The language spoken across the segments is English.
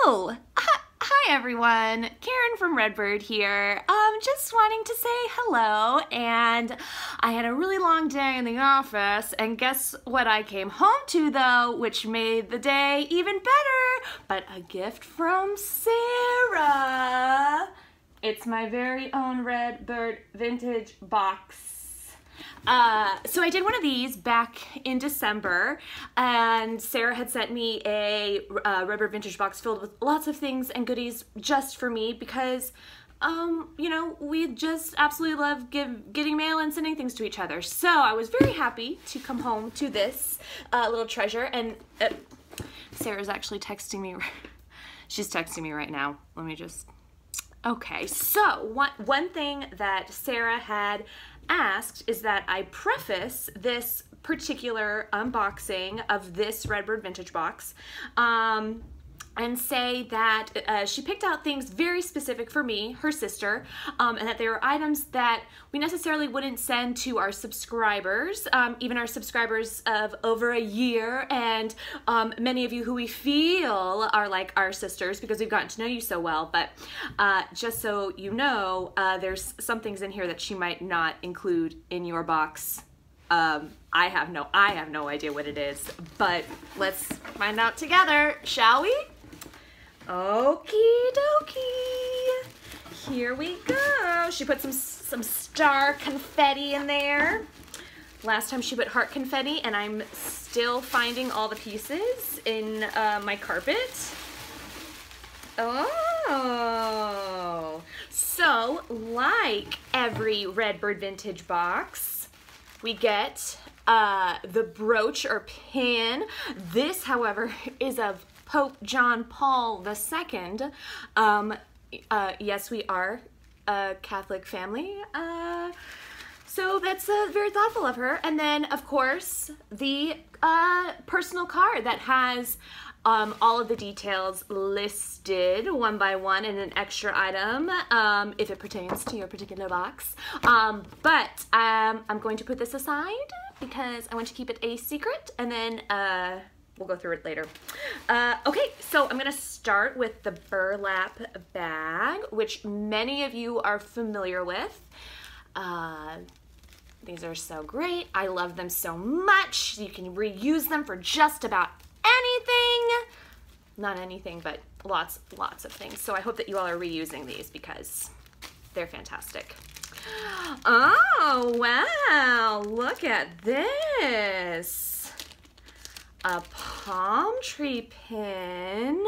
Oh, hi everyone. Karen from Redbird here. Just wanting to say hello, and I had a really long day in the office, and guess what I came home to though, which made the day even better, but a gift from Sarah. It's my very own Redbird Vintage Box. So I did one of these back in December, and Sarah had sent me a Redbird Vintage Box filled with lots of things and goodies just for me because, you know, we just absolutely love getting mail and sending things to each other. So I was very happy to come home to this little treasure, and Sarah's actually texting me. She's texting me right now. Let me just... Okay, so one thing that Sarah had asked is that I preface this particular unboxing of this Redbird Vintage Box and say that she picked out things very specific for me, her sister, and that they were items that we necessarily wouldn't send to our subscribers, even our subscribers of over a year, and many of you who we feel are like our sisters because we've gotten to know you so well. But just so you know, there's some things in here that she might not include in your box. I have no idea what it is, but let's find out together, shall we? Okie dokie. Here we go. She put some star confetti in there. Last time she put heart confetti, and I'm still finding all the pieces in my carpet. Oh, so like every Redbird Vintage Box, we get the brooch or pin. This, however, is of Pope John Paul II. Yes, we are a Catholic family, so that's very thoughtful of her. And then, of course, the personal card that has all of the details listed one by one in an extra item, if it pertains to your particular box. But I'm going to put this aside because I want to keep it a secret, and then we'll go through it later. Okay, so I'm gonna start with the burlap bag, which many of you are familiar with. These are so great. I love them so much. You can reuse them for just about anything. Not anything, but lots of things. So I hope that you all are reusing these because they're fantastic. Oh, wow, look at this. A palm tree pin.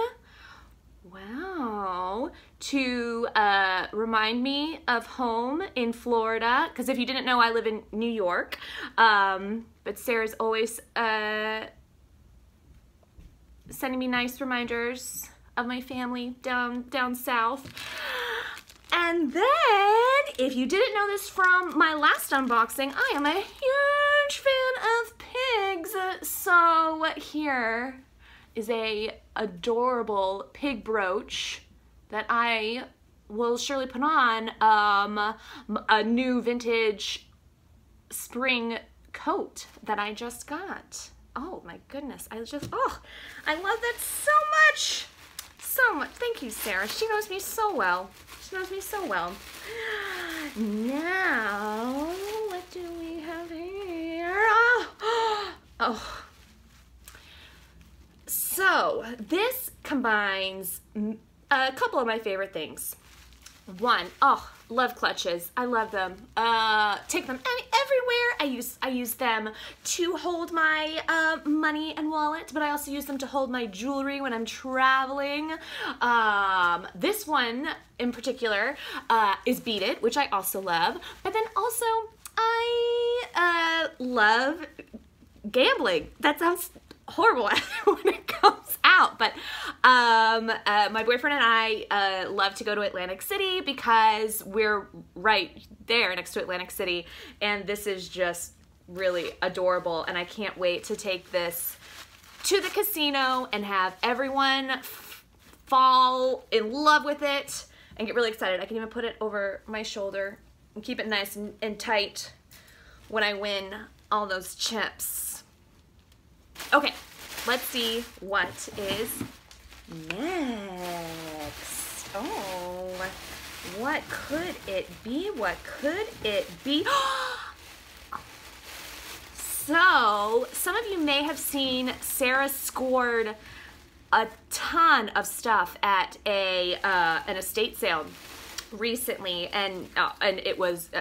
Wow. To remind me of home in Florida, because if you didn't know, I live in New York, but Sarah's always sending me nice reminders of my family down south. And then, if you didn't know this from my last unboxing, I am a huge fan of pigs. So here is a adorable pig brooch that I will surely put on a new vintage spring coat that I just got. Oh my goodness, I love that so much. So much. Thank you, Sarah. She knows me so well. She knows me so well. Now, what do we have here? Oh. So, this combines a couple of my favorite things. One, love clutches. I love them. Take them everywhere. I use them to hold my money and wallet, but I also use them to hold my jewelry when I'm traveling. This one in particular is Beat It, which I also love. But then also I love gambling. That sounds horrible when it comes out, but my boyfriend and I love to go to Atlantic City because we're right there next to Atlantic City, and this is just really adorable, and I can't wait to take this to the casino and have everyone fall in love with it and get really excited. I can even put it over my shoulder and keep it nice and tight when I win all those chips. Okay, let's see what is next? Oh, what could it be? What could it be? So, some of you may have seen Sarah scored a ton of stuff at an estate sale recently, and it was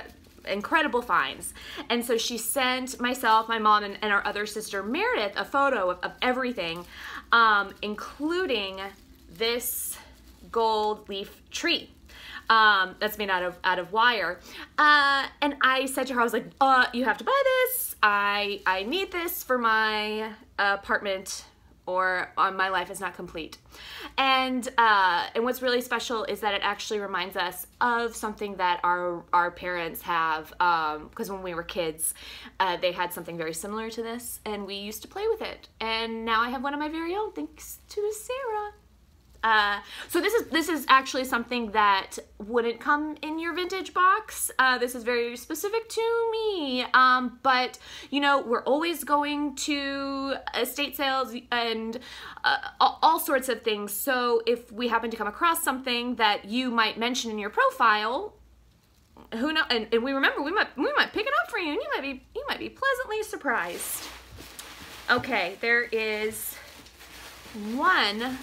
incredible finds. And so she sent myself, my mom, and our other sister Meredith a photo of everything, including this gold leaf tree. That's made out of wire. And I said to her, I was like, you have to buy this. I need this for my apartment, or my life is not complete. And what's really special is that it actually reminds us of something that our parents have, because when we were kids, they had something very similar to this, and we used to play with it. And now I have one of my very own, thanks to Sarah. So this is actually something that wouldn't come in your vintage box. This is very specific to me. But you know, we're always going to estate sales and all sorts of things. So if we happen to come across something that you might mention in your profile, who knows? And we remember we might pick it up for you, and you might be pleasantly surprised. Okay, there is one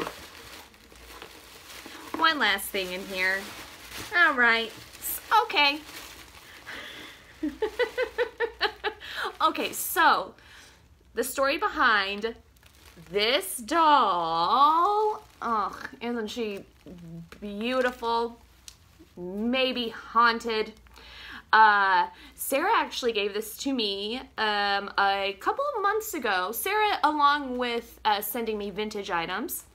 last thing in here. All right. Okay. Okay, so the story behind this doll. Oh, isn't she beautiful? Maybe haunted. Sarah actually gave this to me a couple of months ago. Sarah, along with sending me vintage items,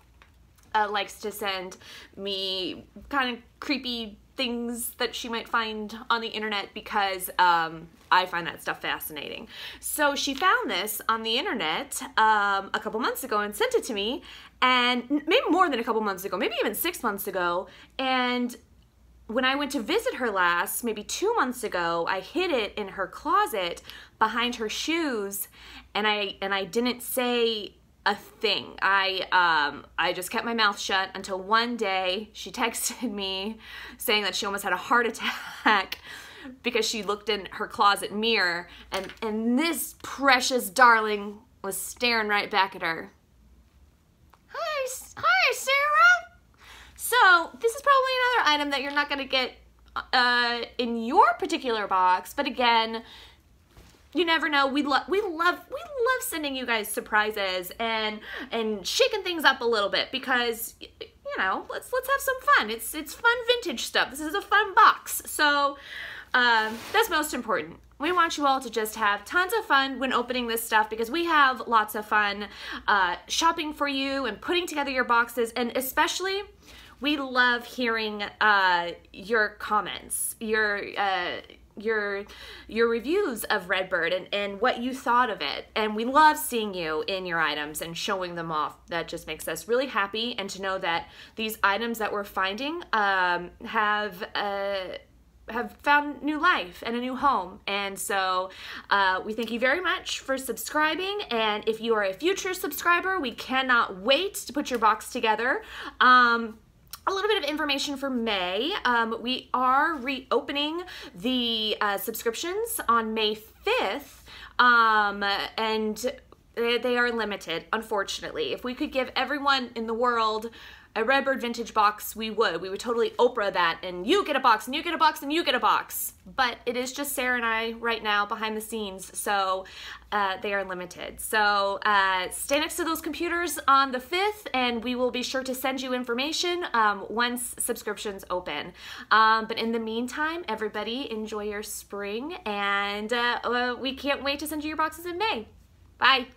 likes to send me kind of creepy things that she might find on the internet, because I find that stuff fascinating. So she found this on the internet a couple months ago and sent it to me, and maybe more than a couple months ago, maybe even 6 months ago. And when I went to visit her last, maybe 2 months ago, I hid it in her closet behind her shoes, and I didn't say a thing. I just kept my mouth shut until one day she texted me saying that she almost had a heart attack because she looked in her closet mirror, and this precious darling was staring right back at her. Hi, Sarah. So this is probably another item that you're not going to get in your particular box, but again, you never know. We love sending you guys surprises and shaking things up a little bit, because you know, let's have some fun. It's fun vintage stuff. This is a fun box. So that's most important. We want you all to just have tons of fun when opening this stuff, because we have lots of fun shopping for you and putting together your boxes, and especially we love hearing your comments, your reviews of Redbird and what you thought of it. And we love seeing you in your items and showing them off. That just makes us really happy, and to know that these items that we're finding have found new life and a new home. And so we thank you very much for subscribing, and if you are a future subscriber, we cannot wait to put your box together. A little bit of information for May. We are reopening the subscriptions on May 5th, and they are limited, unfortunately. If we could give everyone in the world a Redbird Vintage Box, we would. We would totally Oprah that, and you get a box, and you get a box, and you get a box. But it is just Sarah and I right now behind the scenes, so they are limited. So stay next to those computers on the 5th, and we will be sure to send you information once subscriptions open. But in the meantime, everybody enjoy your spring, and we can't wait to send you your boxes in May. Bye.